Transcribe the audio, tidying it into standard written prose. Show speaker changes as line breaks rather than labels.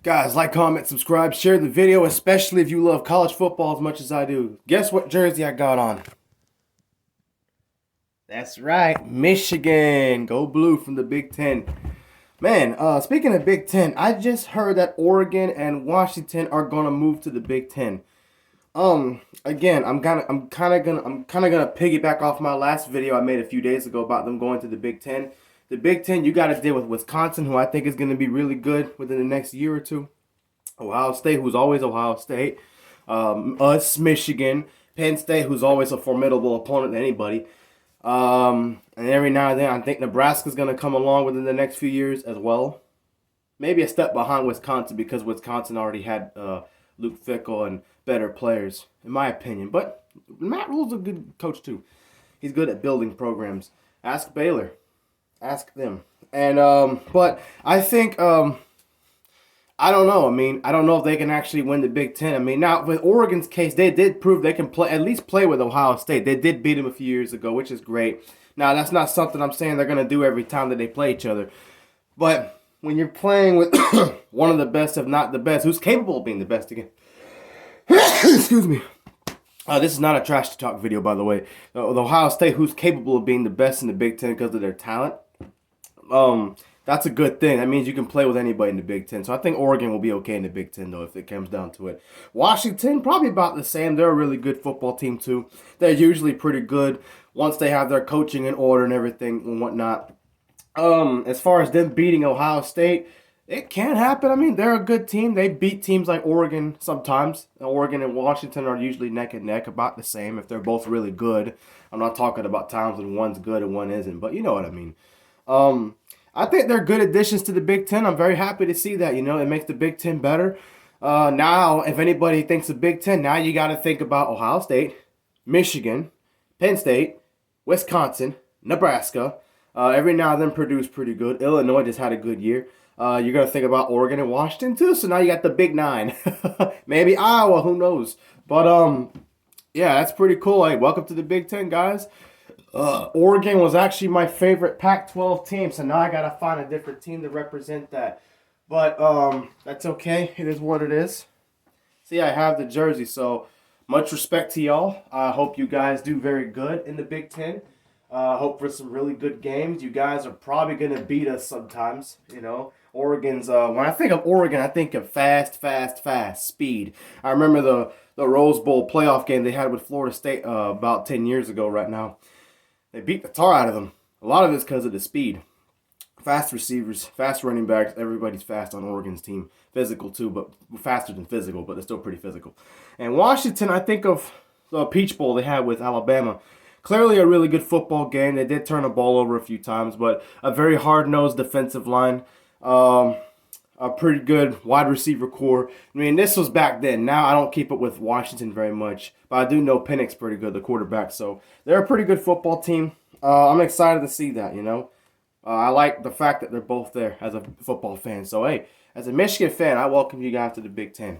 Guys, like, comment, subscribe, share the video, especially if you love college football as much as I do. Guess what jersey I got on? That's right, Michigan. Go blue from the Big Ten. Man, speaking of Big Ten, I just heard that Oregon and Washington are gonna move to the Big Ten. Again, I'm kind of gonna piggyback off my last video I made a few days ago about them going to the Big Ten. The Big Ten, you got to deal with Wisconsin, who I think is going to be really good within the next year or two. Ohio State, who's always Ohio State. Us, Michigan, Penn State, who's always a formidable opponent to anybody. And every now and then, I think Nebraska's going to come along within the next few years as well. Maybe a step behind Wisconsin because Wisconsin already had Luke Fickell and better players, in my opinion. But Matt Rule's a good coach, too. He's good at building programs. Ask Baylor. Ask them. And, but I think, I don't know. I mean, I don't know if they can actually win the Big Ten. I mean, now with Oregon's case, they did prove they can play, at least play with Ohio State. They did beat them a few years ago, which is great. Now, that's not something I'm saying they're going to do every time that they play each other. But when you're playing with one of the best, if not the best, who's capable of being the best again? Excuse me. This is not a trash talk video, by the way. The Ohio State, who's capable of being the best in the Big Ten because of their talent. That's a good thing. That means you can play with anybody in the Big Ten. So I think Oregon will be okay in the Big Ten, though, if it comes down to it. Washington, probably about the same. They're a really good football team, too. They're usually pretty good once they have their coaching in order and everything and whatnot. As far as them beating Ohio State, it can happen. I mean, they're a good team. They beat teams like Oregon sometimes. Oregon and Washington are usually neck and neck, about the same if they're both really good. I'm not talking about times when one's good and one isn't, but you know what I mean. I think they're good additions to the Big Ten. I'm very happy to see that. You know, it makes the Big Ten better. Now, if anybody thinks the Big Ten, now you got to think about Ohio State, Michigan, Penn State, Wisconsin, Nebraska. Every now and then Purdue's pretty good. Illinois just had a good year. You're going to think about Oregon and Washington, too. So now you got the Big Nine. Maybe Iowa, who knows. But, yeah, that's pretty cool. Hey, welcome to the Big Ten, guys. Oregon was actually my favorite Pac-12 team, so now I got to find a different team to represent that. But that's okay. It is what it is. See, I have the jersey, so much respect to y'all. I hope you guys do very good in the Big Ten. Hope for some really good games. You guys are probably going to beat us sometimes, you know. Oregon's, when I think of Oregon, I think of fast, speed. I remember the Rose Bowl playoff game they had with Florida State about 10 years ago right now. They beat the tar out of them. A lot of it's because of the speed. Fast receivers, fast running backs. Everybody's fast on Oregon's team. Physical too, but faster than physical, but they're still pretty physical. And Washington, I think of the Peach Bowl they had with Alabama. Clearly a really good football game. They did turn the ball over a few times, but a very hard-nosed defensive line. A pretty good wide receiver core. I mean, this was back then. Now I don't keep up with Washington very much, but I do know Penix pretty good, the quarterback. So they're a pretty good football team. I'm excited to see that, you know. I like the fact that they're both there as a football fan. So, hey, as a Michigan fan, I welcome you guys to the Big Ten.